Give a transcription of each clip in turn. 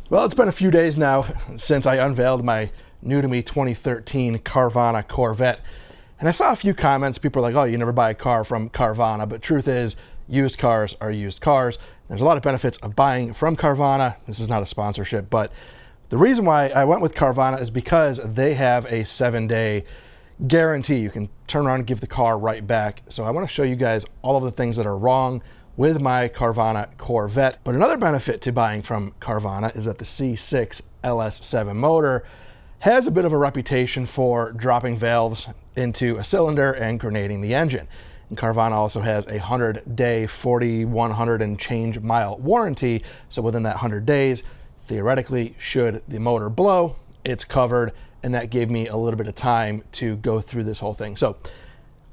Well, it's been a few days now since I unveiled my new to me 2013 Carvana Corvette. And I saw a few comments. People are like, oh, you never buy a car from Carvana. But truth is, used cars are used cars. There's a lot of benefits of buying from Carvana. This is not a sponsorship, but the reason why I went with Carvana is because they have a 7-day guarantee. You can turn around and give the car right back. So I want to show you guys all of the things that are wrong with my Carvana Corvette. But another benefit to buying from Carvana is that the C6 LS7 motor has a bit of a reputation for dropping valves into a cylinder and grenading the engine. And Carvana also has a 100-day, 4,100 and change mile warranty. So within that 100 days, theoretically, should the motor blow, it's covered. And that gave me a little bit of time to go through this whole thing. So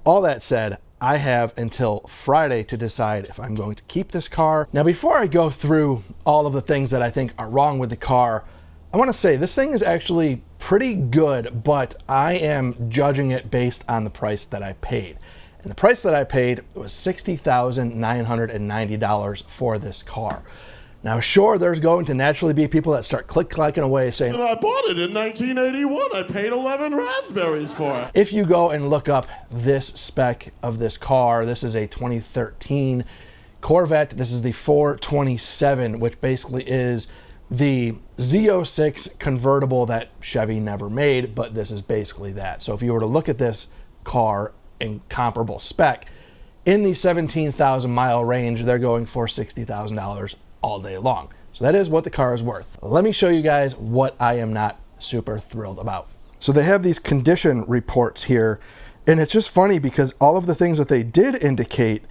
all that said, I have until Friday to decide if I'm going to keep this car. Now, before I go through all of the things that I think are wrong with the car, I want to say this thing is actually pretty good, but I am judging it based on the price that I paid. And the price that I paid was $60,990 for this car. Now, sure, there's going to naturally be people that start click-clacking away saying, I bought it in 1981. I paid 11 raspberries for it. If you go and look up this spec of this car, this is a 2013 Corvette. This is the 427, which basically is the Z06 convertible that Chevy never made, but this is basically that. So if you were to look at this car in comparable spec, in the 17,000 mile range, they're going for $60,000 all day long. So that is what the car is worth. Let me show you guys what I am not super thrilled about. So they have these condition reports here, and it's just funny because all of the things that they did indicate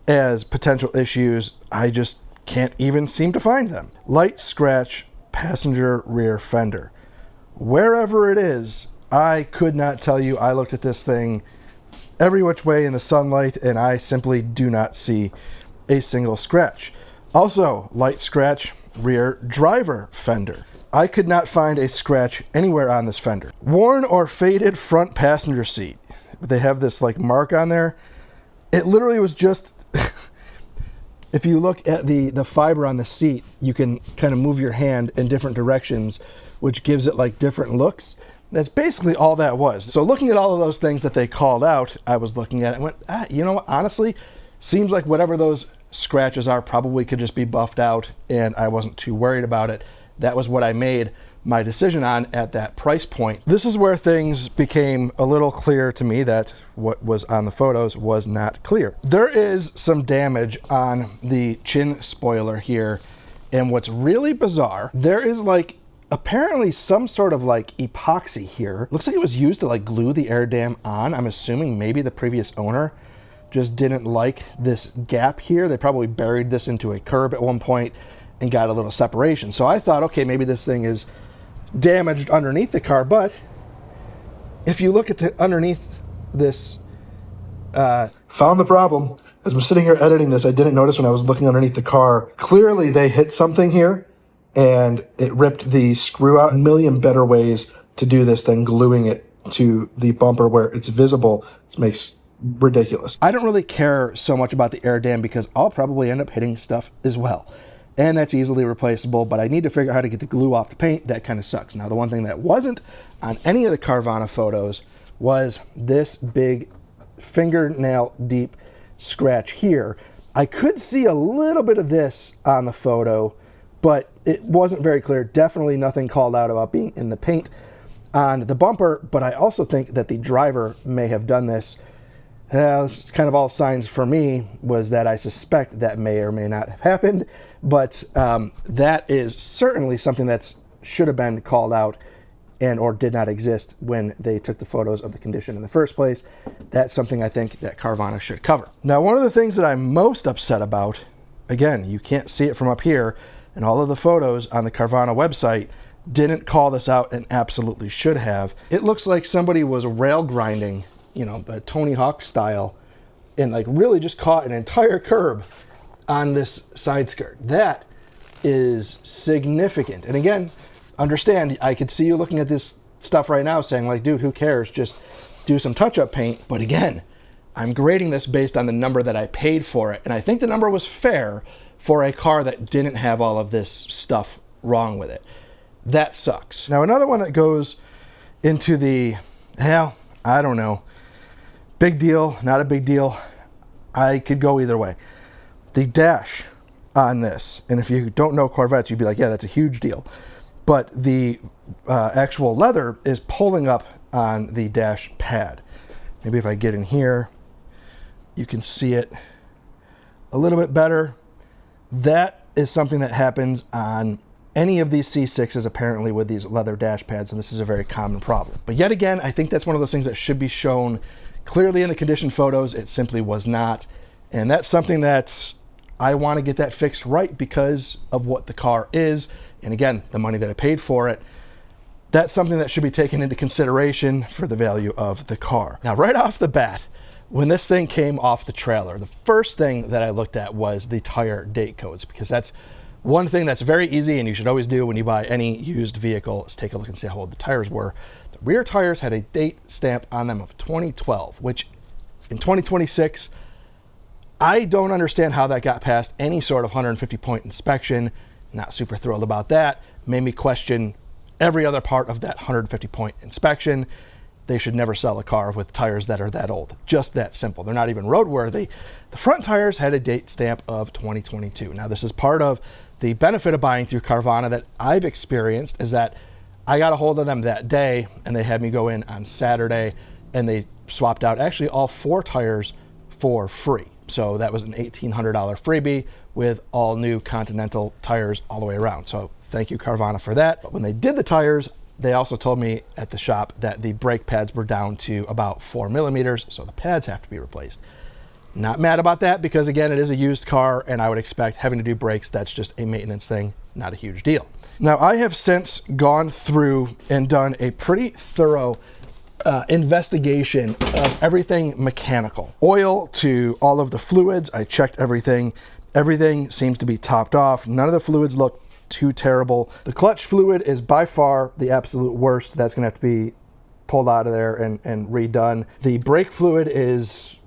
as potential issues, I just can't even seem to find them. Light scratch passenger rear fender. Wherever it is, I could not tell you. I looked at this thing every which way in the sunlight, and I simply do not see a single scratch. Also, light scratch rear driver fender. I could not find a scratch anywhere on this fender. Worn or faded front passenger seat. They have this like mark on there. It literally was just, if you look at the fiber on the seat, you can kind of move your hand in different directions, which gives it like different looks. That's basically all that was. So looking at all of those things that they called out, I was looking at it and went, you know what, honestly, seems like whatever those scratches are probably could just be buffed out, and I wasn't too worried about it. That was what I made my decision on at that price point. This is where things became a little clear to me that what was on the photos was not clear. There is some damage on the chin spoiler here, and what's really bizarre, there is like apparently some sort of like epoxy here. Looks like it was used to like glue the air dam on. I'm assuming maybe the previous owner just didn't like this gap here. They probably buried this into a curb at one point and got a little separation. So I thought, okay, maybe this thing is damaged underneath the car, but if you look at the underneath this, found the problem. As I'm sitting here editing this, I didn't notice when I was looking underneath the car. Clearly they hit something here and it ripped the screw out. A million better ways to do this than gluing it to the bumper where it's visible. This makes ridiculous. I don't really care so much about the air dam because I'll probably end up hitting stuff as well. And that's easily replaceable, but I need to figure out how to get the glue off the paint. That kind of sucks. Now, the one thing that wasn't on any of the Carvana photos was this big fingernail deep scratch here. I could see a little bit of this on the photo, but it wasn't very clear. Definitely nothing called out about being in the paint on the bumper, but I also think that the driver may have done this. It's kind of all signs for me was that I suspect that may or may not have happened, but that is certainly something that should have been called out and or did not exist when they took the photos of the condition in the first place. That's something I think that Carvana should cover. Now, one of the things that I'm most upset about, again, you can't see it from up here, and all of the photos on the Carvana website didn't call this out and absolutely should have. It looks like somebody was rail grinding, you know, the Tony Hawk style, and like really just caught an entire curb on this side skirt. That is significant. And again, understand, I could see you looking at this stuff right now saying like, dude, who cares? Just do some touch-up paint. But again, I'm grading this based on the number that I paid for it. And I think the number was fair for a car that didn't have all of this stuff wrong with it. That sucks. Now, another one that goes into the, hell, I don't know, big deal, not a big deal. I could go either way. The dash on this, and if you don't know Corvettes, you'd be like, yeah, that's a huge deal. But the actual leather is pulling up on the dash pad. Maybe if I get in here, you can see it a little bit better. That is something that happens on any of these C6s apparently with these leather dash pads, and this is a very common problem. But yet again, I think that's one of those things that should be shown clearly in the condition photos. It simply was not. And that's something that I want to get that fixed right because of what the car is. And again, the money that I paid for it. That's something that should be taken into consideration for the value of the car. Now, right off the bat, when this thing came off the trailer, the first thing that I looked at was the tire date codes, because that's one thing that's very easy and you should always do when you buy any used vehicle is take a look and see how old the tires were. The rear tires had a date stamp on them of 2012, which in 2026, I don't understand how that got past any sort of 150-point inspection. Not super thrilled about that. Made me question every other part of that 150-point inspection. They should never sell a car with tires that are that old. Just that simple. They're not even roadworthy. The front tires had a date stamp of 2022. Now, this is part of the benefit of buying through Carvana that I've experienced, is that I got a hold of them that day and they had me go in on Saturday and they swapped out actually all 4 tires for free. So that was an $1,800 freebie with all new Continental tires all the way around. So thank you, Carvana, for that. But when they did the tires, they also told me at the shop that the brake pads were down to about 4 millimeters, so the pads have to be replaced. Not mad about that because, again, it is a used car, and I would expect having to do brakes, that's just a maintenance thing, not a huge deal. Now, I have since gone through and done a pretty thorough investigation of everything mechanical. Oil to all of the fluids, I checked everything. Everything seems to be topped off. None of the fluids look too terrible. The clutch fluid is by far the absolute worst. That's gonna have to be pulled out of there and redone. The brake fluid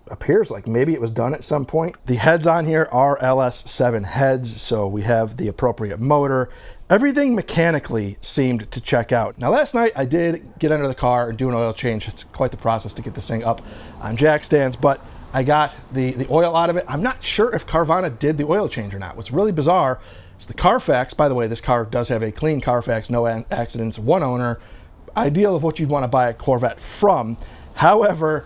appears like maybe it was done at some point. The heads on here are LS7 heads, so we have the appropriate motor. Everything mechanically seemed to check out. Now, last night I did get under the car and do an oil change. It's quite the process to get this thing up on jack stands, but I got the oil out of it. I'm not sure if Carvana did the oil change or not. What's really bizarre is the Carfax. By the way, this car does have a clean Carfax, no accidents, 1 owner, ideal of what you'd want to buy a Corvette from. However,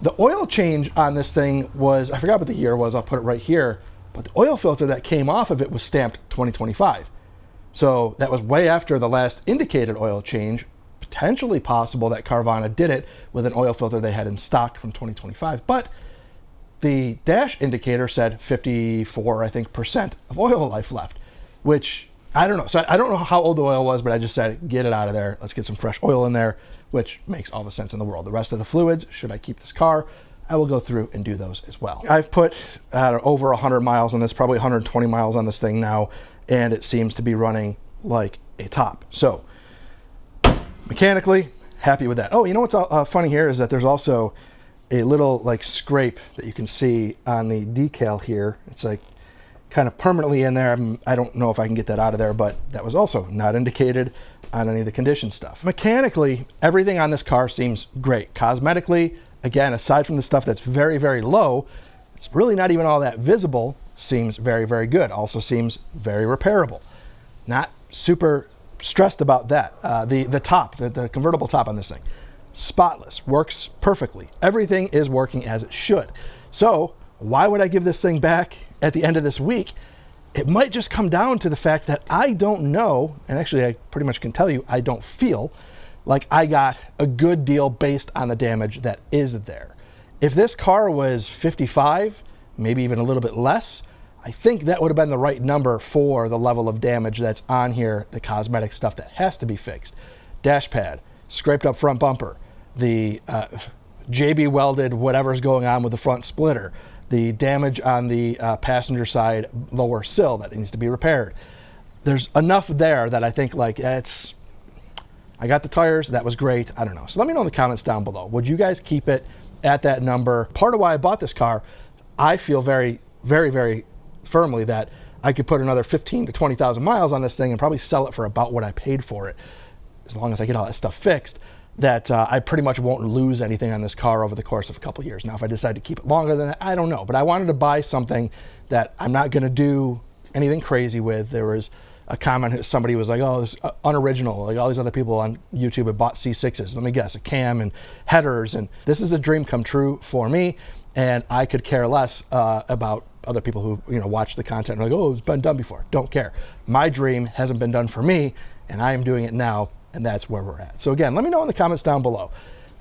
the oil change on this thing was, I forgot what the year was, I'll put it right here, but the oil filter that came off of it was stamped 2025. So that was way after the last indicated oil change. Potentially possible that Carvana did it with an oil filter they had in stock from 2025, but the dash indicator said 54, I think, % of oil life left, which I don't know. So I don't know how old the oil was, but I just said, get it out of there. Let's get some fresh oil in there, which makes all the sense in the world. The rest of the fluids, should I keep this car? I will go through and do those as well. I've put over 100 miles on this, probably 120 miles on this thing now, and it seems to be running like a top. So mechanically, happy with that. Oh, you know what's funny here is that there's also a little like scrape that you can see on the decal here. It's like kind of permanently in there. I don't know if I can get that out of there, but that was also not indicated on any of the condition stuff. Mechanically, everything on this car seems great. Cosmetically, again, aside from the stuff that's very, very low, it's really not even all that visible, seems very, very good. Also seems very repairable. Not super stressed about that. The top, the convertible top on this thing, spotless, works perfectly. Everything is working as it should. So why would I give this thing back at the end of this week? It might just come down to the fact that I don't know, and actually I pretty much can tell you, I don't feel like I got a good deal based on the damage that is there. If this car was 55, maybe even a little bit less, I think that would have been the right number for the level of damage that's on here, the cosmetic stuff that has to be fixed. Dash pad, scraped up front bumper, the JB welded whatever's going on with the front splitter, the damage on the passenger side lower sill that needs to be repaired. There's enough there that I think like I got the tires, that was great, I don't know. So let me know in the comments down below. Would you guys keep it at that number? Part of why I bought this car, I feel very, very, very firmly that I could put another 15 to 20,000 miles on this thing and probably sell it for about what I paid for it, as long as I get all that stuff fixed, that I pretty much won't lose anything on this car over the course of a couple of years. Now, if I decide to keep it longer than that, I don't know. But I wanted to buy something that I'm not going to do anything crazy with. There was a comment, somebody was like, oh, it's unoriginal. Like all these other people on YouTube have bought C6s. Let me guess, a cam and headers. And this is a dream come true for me. And I could care less about other people who watch the content and are like, oh, it's been done before. Don't care. My dream hasn't been done for me, and I am doing it now, and that's where we're at. So again, let me know in the comments down below.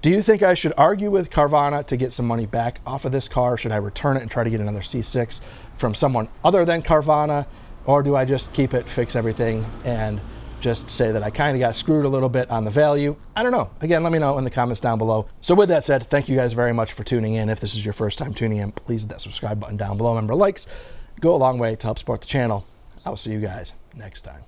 Do you think I should argue with Carvana to get some money back off of this car? Should I return it and try to get another C6 from someone other than Carvana? Or do I just keep it, fix everything, and just say that I kind of got screwed a little bit on the value? I don't know. Again, let me know in the comments down below. So with that said, thank you guys very much for tuning in. If this is your first time tuning in, please hit that subscribe button down below. Remember, likes go a long way to help support the channel. I will see you guys next time.